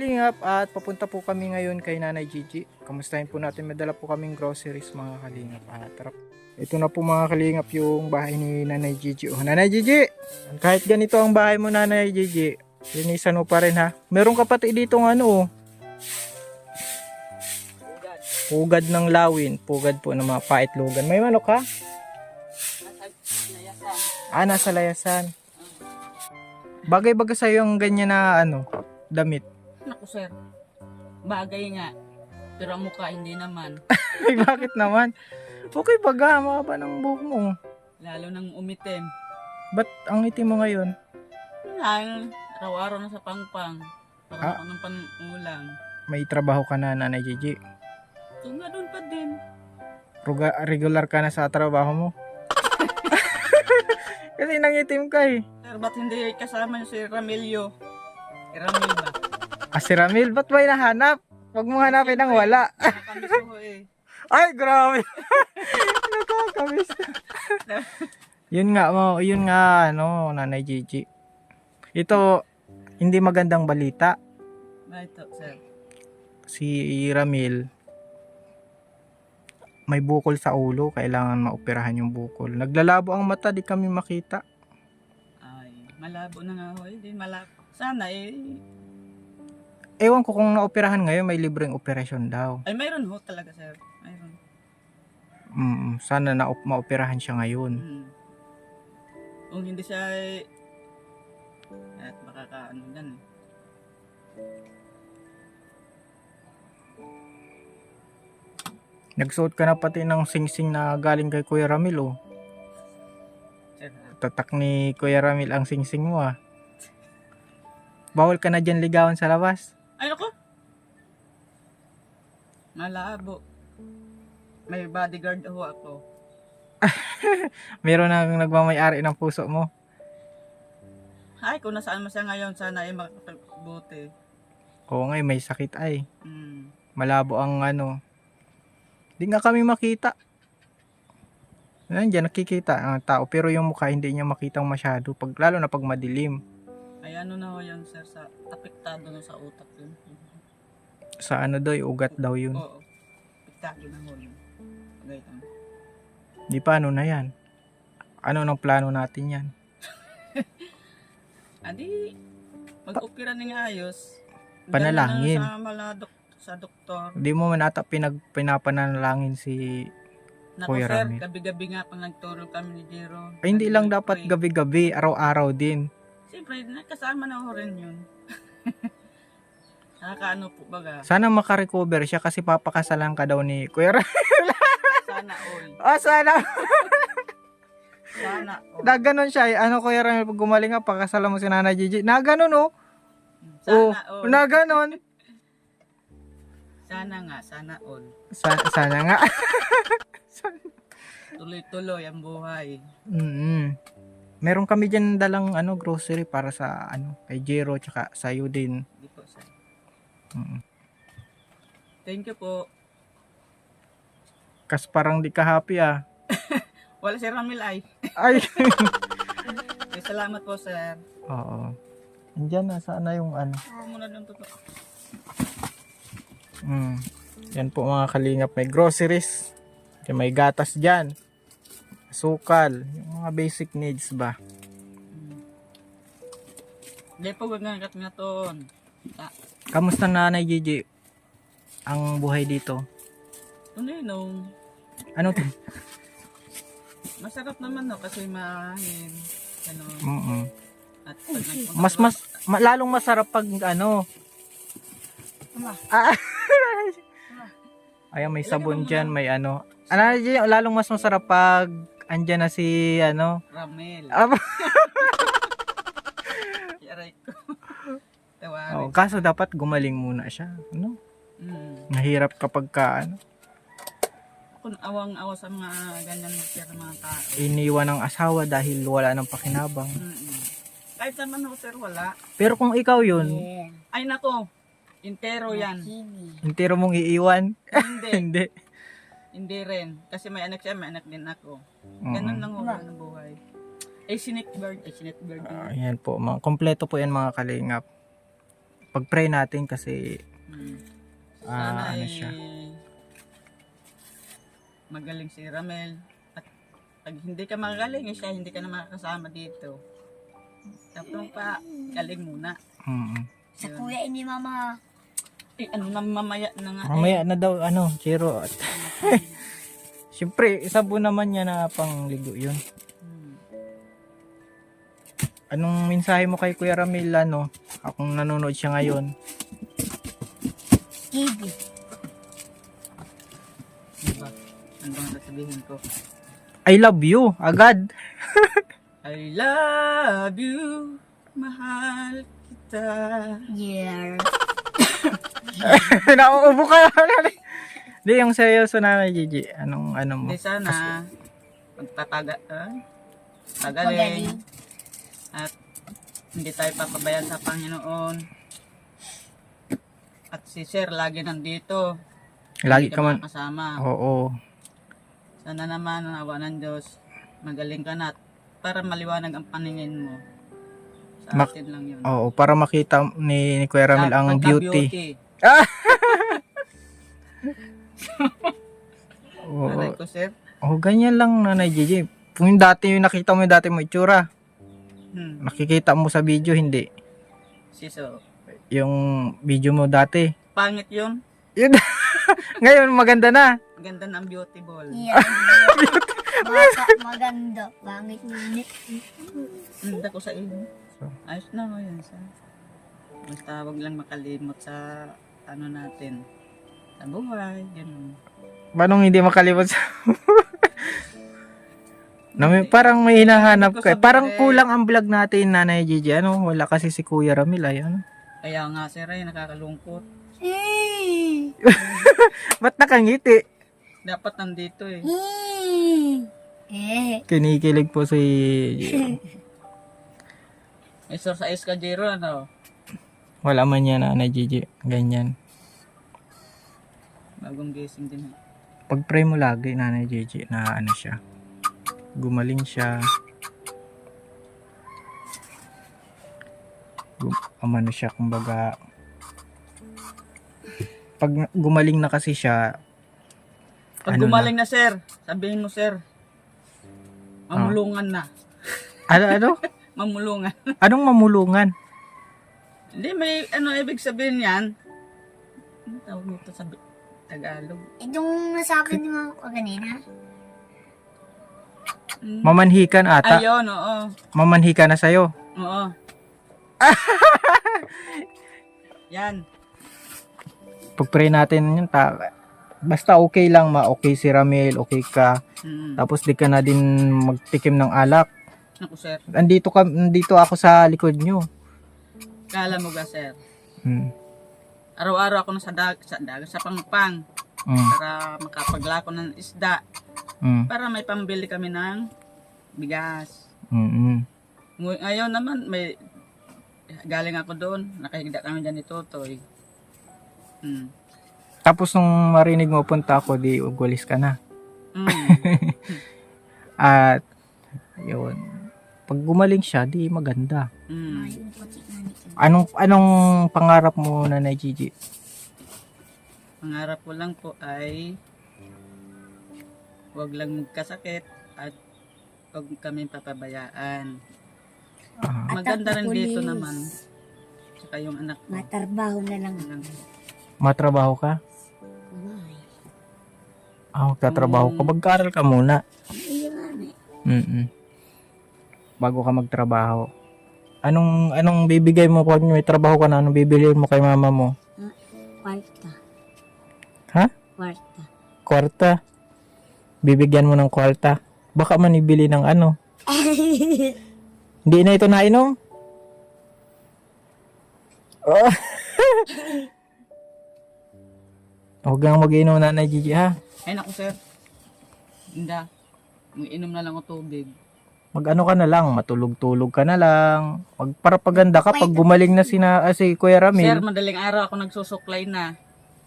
Kalingap at papunta po kami ngayon kay Nanay Gigi. Kamustahin po natin, madala po kaming groceries mga kalingap. Tara. Ito na po mga kalingap yung bahay ni Nanay Gigi. Oh, Nanay Gigi! Kahit ganito ang bahay mo Nanay Gigi, linisan mo pa rin ha. Meron ka pati dito ng ano oh. Pugad ng lawin. Pugad po ng mga paitlogan. May manok ha? Nasa layasan. Bagay-bagay sa'yo yung ganyan na ano, damit. Naku sir, bagay nga. Pero ang mukha hindi naman. Ay, bakit naman? Okay baga, mahaba ng buhok mo. Lalo nang umitim. Ba't ang itim mo ngayon? Dahil araw-araw na sa pangpang. Para ako ng panulang. May trabaho ka na, Nanay Gigi. So nga doon pa din. Regular ka na sa trabaho mo. Kasi nangitim ka eh. Sir, ba't hindi kasama si Ramilio? Ramil ba? Si Ramil, ba't ba hinahanap? Huwag mo hanapin ang wala. Nakakamiss ko eh. Ay, grabe. Nakakamiss. Yun nga, ano, Nanay Gigi. Ito, hindi magandang balita. Ito, sir. Si Ramil, may bukol sa ulo, kailangan maoperahan yung bukol. Naglalabo ang mata, di kami makita. Ay, malabo na nga ho. Hindi malabo. Sana eh. Ewan ko kung naoperahan ngayon, may libreng operasyon daw. Ay, mayroon ho talaga, sir. Mayroon. Sana maoperahan siya ngayon. Kung hindi siya ay at makakaano yan eh. Nagsuot ka na pati ng singsing na galing kay Kuya Ramil oh. Sir, Tatak ni Kuya Ramil ang singsing mo ah. Bawal ka na dyan ligawan sa labas. ay naku! Malabo. May bodyguard ho ako. Meron nang nagmamayari ng puso mo. Ay, kung nasaan mo siya ngayon, sana ay makapagbuti. Oo nga, may sakit ay. Mm. Malabo ang ano. Di nga kami makita. Nandiyan nakikita ang tao pero yung mukha hindi niya makitang masyado lalo na pag madilim. Ay ano na ho yan, sir, sa apektado na sa utak yun. Sa ano daw, ugat daw yun. Oo. Apektado na ho yun. Ganyan. Di paano na yan? Ano nang plano natin yan? Adi, mag-opera ng ayos. Panalangin. Sa doktor. Di mo man ata pinapanalangin si Naku Kuya sir, Ramil. gabi-gabi nga pang nagturo kami ni Jero. Ay, hindi lang dapat gabi-gabi, araw-araw din. Siyempre, nakasama na ho rin yun. Nakakaano po baga. Sana makarecover siya kasi papakasalan ka daw ni Kuya Ramil. Sana all. Sana. Sana all. Na ganun siya. Ano Kuya Ramil, pag gumaling ka, pakasalan mo si Nanay Gigi. Na ganun oh. Sana all. Na ganun. Sana nga, sana all. Sana nga. Tuloy-tuloy ang buhay. Meron kami dyan dalang grocery para sa kay Jero tsaka sa'yo din. Di po, sir. Thank you po. Kas parang di ka happy ah. Wala si Ramil ay. Ay. Salamat po, sir. Oo. Andiyan na, sana yung Muna lang to. Yan po mga kalingap, may groceries. May gatas dyan. Sukal. Yung mga basic needs ba. Hindi po, wag nga nga to. Kamusta Nanay Gigi? Ang buhay dito? Ano yun? Ano to? Masarap naman no kasi mahangin. Ano? At Lalong masarap pag Ayan, may sabon dyan, may lalong mas masarap pag andyan na si Ramil. Yaray ko. Tawarin. Kaso dapat gumaling muna siya. Nahirap kapag Kung awang-awa sa mga ganyan mga tao. Iniwan ng asawa dahil wala ng pakinabang. Kahit naman ho, sir, wala. Pero kung ikaw yun, ay nako, intero yan. intero mong iiwan. Hindi. Hindi. Hindi rin. Kasi may anak siya, may anak din ako. Ganun lang ho ang buhay. Ay, sinit bird. Ayan po, kompleto po yan mga kalingap. pag-pray natin kasi Sana ano ay siya. magaling si Ramel. At pag hindi ka magaling, siya hindi ka na makakasama dito. Tapos pa, galing muna. Mm. Sa kuya ini mama. Ano na mamaya na nga. Mamaya na daw Chiro. At siyempre, isa po naman niya na pangligo yun. Anong mensahe mo kay Kuya Ramil, akong nanonood siya ngayon? TV. Diba? Ano bang sasabihin ko? I love you, agad. I love you, mahal kita. Yeah. Nauubo ka. Di, yung seryoso na Gigi. Ano mo? Hindi sana, magpapagaling. Magaling. At hindi tayo papabayaan sa Panginoon. At si Sir lagi nandito. Lagi Hindi ka man. makakasama. Oo. Sana naman ang awa ng Diyos, magaling ka na at para maliwanag ang paningin mo. Sa atin lang yun. Oo, para makita ni Kuya Ramil ang beauty. Oo. Nanay ko, Sir. Oh, ganyan lang Nanay Gigi. Kung yung nakita mo yung dati mo itsura, nakikita mo sa video, hindi. Siso. Yung video mo dati. Pangit yun. Yun. Ngayon, maganda na. Ganda ng beauty ball. Yeah. Maganda. Bangit ni. Ganda ko sa iyo. Ayos na mo yun, Sir. Basta wag lang makalimot sa ano natin. Sa buhay. Ganun. Paano hindi makalimot sa... parang may hinahanap ka. Parang kulang ang vlog natin, Nanay Gigi. Wala kasi si Kuya Ramil. Kaya nga, Sir, ay nakakalungkot. Ba't nakangiti? Dapat nandito eh. Kinikilig po si... Exercise ka, Jero, ano? Wala man yan, Nanay Gigi. Ganyan. Bagong gising din. Pag-pray mo lagi, Nanay Gigi, na siya. Gumaling siya. Umano siya, kumbaga. Pag gumaling na kasi siya, Pag gumaling na, Sir, sabihin mo, Sir, mamulungan na. Ano? Mamulungan. Anong mamulungan? Hindi, may ano ibig sabihin yan? Ano tawag nito sa Tagalog? Itong nasabi niyo ko kanina. Mamanhikan ata. Ayun, oo. Mamanhikan na sa'yo. Oo. Yan. Pag-pray natin yun, basta okay lang, okay si Ramil, okay ka. Tapos di ka na din magtikim ng alak. Naku, Sir. Nandito ako sa likod nyo. Kala mo ba, Sir? Araw-araw Araw-araw ako na sa pangpang. Para makapaglako ng isda. Para may pambili kami ng bigas. Ngayon naman, galing ako doon. Nakahigda kami dyan ni Totoy. Tapos nung marinig mo punta ako, di ugulis ka na. At yun, pag gumaling siya, di maganda. Anong pangarap mo, Nanay Gigi? Pangarap ko lang po ay huwag lang magkasakit at huwag kami papabayaan. Maganda rin dito naman. Saka yung anak ko. Matarbaho na lang. Matrabaho ka? Magtatrabaho ka. Mag-aaral ka muna. Bago ka magtrabaho. Anong bibigay mo pag may trabaho ka na? Anong bibili mo kay mama mo? Kwarta. Ha? Kwarta. Kwarta. Bibigyan mo ng kwarta. Baka man ibili ng ano. Hindi na ito nainom? Oh. Huwag kang mag-inom, Nanay Gigi, ha? Ay naku, Sir. Hindi. Mag-inom na lang ako tubig. Mag-ano ka na lang, matulog-tulog ka na lang. Magparapaganda ka pag gumaling na si Kuya Ramil. Sir, madaling araw ako nagsusuklay na.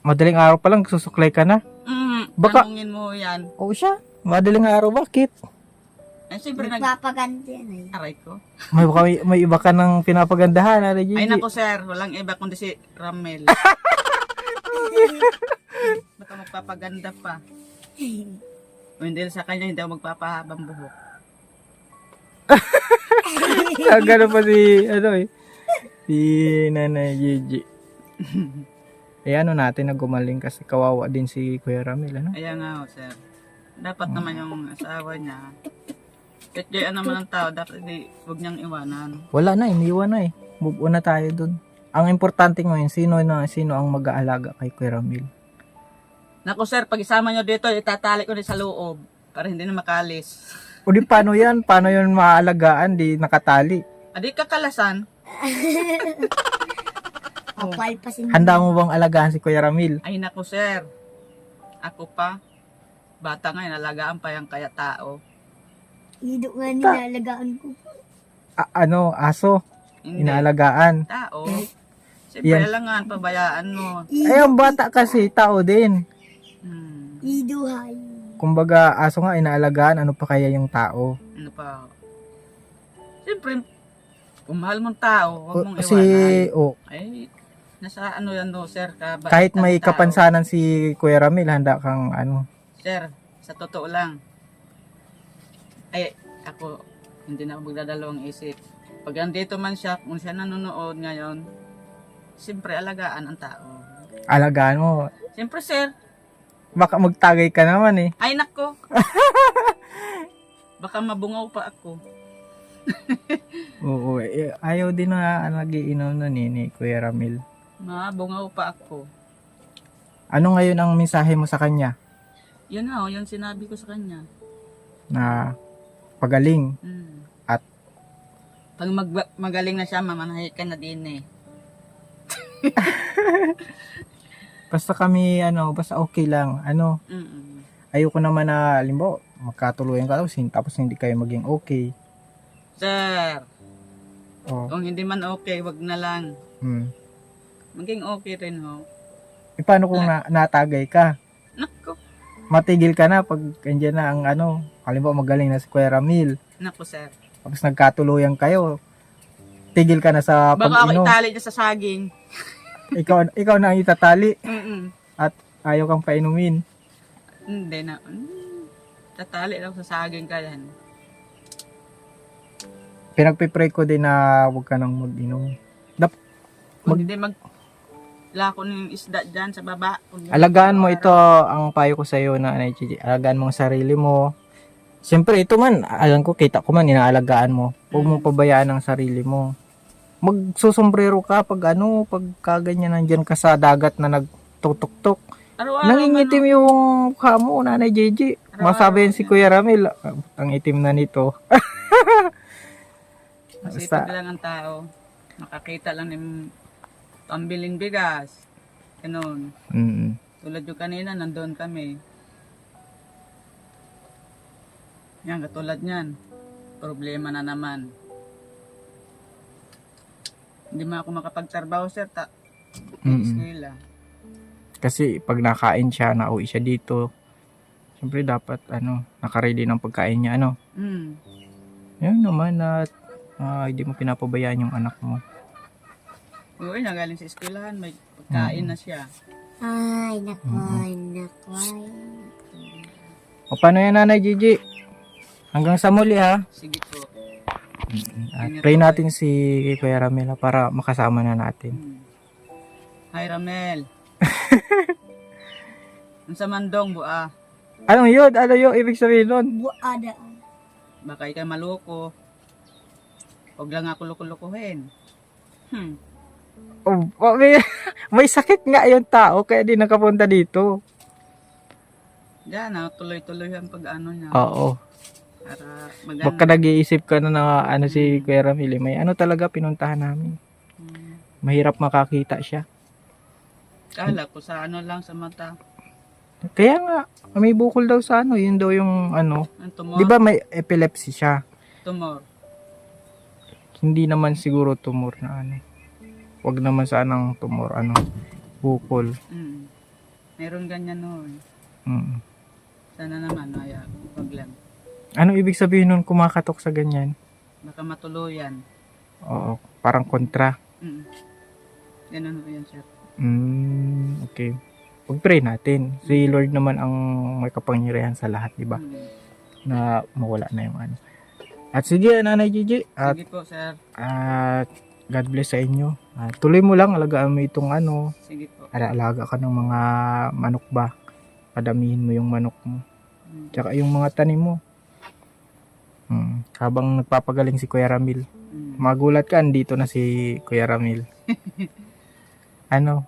Madaling araw pa lang, susuklay ka na. Baka- Tanungin mo yan. Oo siya, madaling araw, bakit? Ay, siyempre Nagpapaganda yan eh. aray ko. May iba ka ng pinapagandahan, Nanay Gigi. Ay naku sir, walang iba kundi si Ramel. Baka magpapaganda pa. O hindi sa kanya, hindi ako magpapahabang buhok. Gano'n pa si, si Nanay Gigi. Eh ano natin na gumaling kasi kawawa din si Kuya Ramil, ano? Kaya nga ho, sir. Dapat naman yung asawa niya. Kahit gaya naman ng tao, dapat huwag niyang iwanan. Wala na, iniwan na eh. Move on na tayo dun. Ang importante ngayon, sino ang mag-aalaga kay Kuya Ramil? Naku sir, pag isama niyo dito, itatali ko rin sa loob para hindi na makalis. O di paano yan? Paano yun maaalagaan? Di nakatali. Adi kakalasan. Papalpasin mo. Handa mo bang alagaan si Kuya Ramil? Ay naku sir. Ako pa. Bata nga, inalagaan pa yung kaya tao. Ido nga nilalagaan ko. Aso? Hindi. Inaalagaan? Tao. Siyempre, Yan. alangan, pabayaan mo. Eh, ang bata kasi, tao din. Ido hay. Kumbaga, aso nga inaalagaan, ano pa kaya yung tao? Ano pa? Siyempre, kung mahal mong tao, huwag mong Kasi, iwanan. Ay, nasa ano yan no, sir. kahit may tao. kapansanan si Kuya Ramil, handa kang Sir, sa totoo lang. Ay, ako, hindi na ako magdadalawang isip. Pag andito man siya, kung siya nanonood ngayon, siyempre alagaan ang tao. alagaan mo. Siyempre, sir. Baka magtagay ka naman eh. Ay, nako. Baka mabungaw pa ako. Oo, ayaw din na nag-iinom nun ni Kuya Ramil. Mabungaw pa ako. Ano ngayon ang mensahe mo sa kanya? Yun na, yun sinabi ko sa kanya. Na pagaling. At? Pag magaling na siya, mamanahay ka na din eh. Basta kami, basta okay lang. Ayoko naman na, limbo, magkatuluyan ka tapos hindi kayo maging okay. Sir, Oh. kung hindi man okay, wag na lang. Maging okay rin ho. E paano kung natagay ka? Nako. Matigil ka na pag andyan na ang halimbawa magaling na si Kuya Ramil. Nako, sir. Tapos nagkatuluyan kayo. Tigil ka na sa Baka ako pag-inom. itali niya sa saging. ikaw na ang itatali Mm-mm. at ayaw kang painumin. Hindi na. Tatali lang sa saging ka yan. Pinagpipray ko din na huwag ka nang mag-inom. Kung hindi lako ng isda dyan sa baba. Alagaan mo ito, ang payo ko sa iyo na Gigi. Alagaan mo ang sarili mo. Siyempre, ito man, alam ko, kita ko man, inaalagaan mo. Huwag mo pabayaan ang sarili mo. Magsusombrero ka pag pag kaganyan nandyan ka sa dagat na nagtutok-tok. Nangingitim yung mukha mo, Nanay Gigi. Masabi yan si Kuya Ramil, ang itim na nito. Masipag lang ang tao. Makakita lang ng pambiling bigas. Ganun. Tulad yung kanina, nandoon kami. Yan, katulad niyan. Problema na naman. Hindi man ako makapagtrabaho, sir. Eskwela. Kasi pag nakain siya, nauwi siya dito. Siyempre dapat naka-ready ng pagkain niya, Yan naman at hindi mo pinapabayaan yung anak mo. Oo, nagaling sa eskwelahan, may pagkain na siya. Ay, nakoy. O paano yan, Nanay Gigi? Hanggang sa muli ha. Sige po. At pray natin si Kuya Ramil para makasama na natin. Hi, Ramel. Ang sa mandong, bua. Anong yun? Ano yung ibig sabihin nun? Buada. Baka ikay maloko. Huwag lang ako loko-lokohin. May sakit nga yung tao kaya di nakapunta dito. Diyan, tuloy-tuloy ang pag-ano niya. Oo. Para maganda. Baka nag-iisip ka na si Kuya Ramil. May talaga pinuntahan namin. Mahirap makakita siya. Kala ko sa lang sa mata. Kaya nga, may bukol daw sa yun daw yung Ang tumor. Di ba may epilepsy siya? Tumor. Hindi naman siguro tumor na Wag naman sanang tumor, bukol. Meron ganyan noon. Sana naman, wag lang. Anong ibig sabihin nun kumakatok sa ganyan? Baka matuluyan. Oo, parang kontra. Ganun po yan, sir. Okay. Pag-pray natin. Si Lord naman ang may kapangyarihan sa lahat, di ba? Na mawala na yung ano. At sige, Nanay Gigi. At Sige po, sir. God bless sa inyo. Tuloy mo lang, alagaan mo itong ano. Sige po. Alaga ka ng mga manok ba? Padamihin mo yung manok mo. Tsaka yung mga tanim mo. Habang nagpapagaling si Kuya Ramil. Magulat ka, andito na si Kuya Ramil. Ano?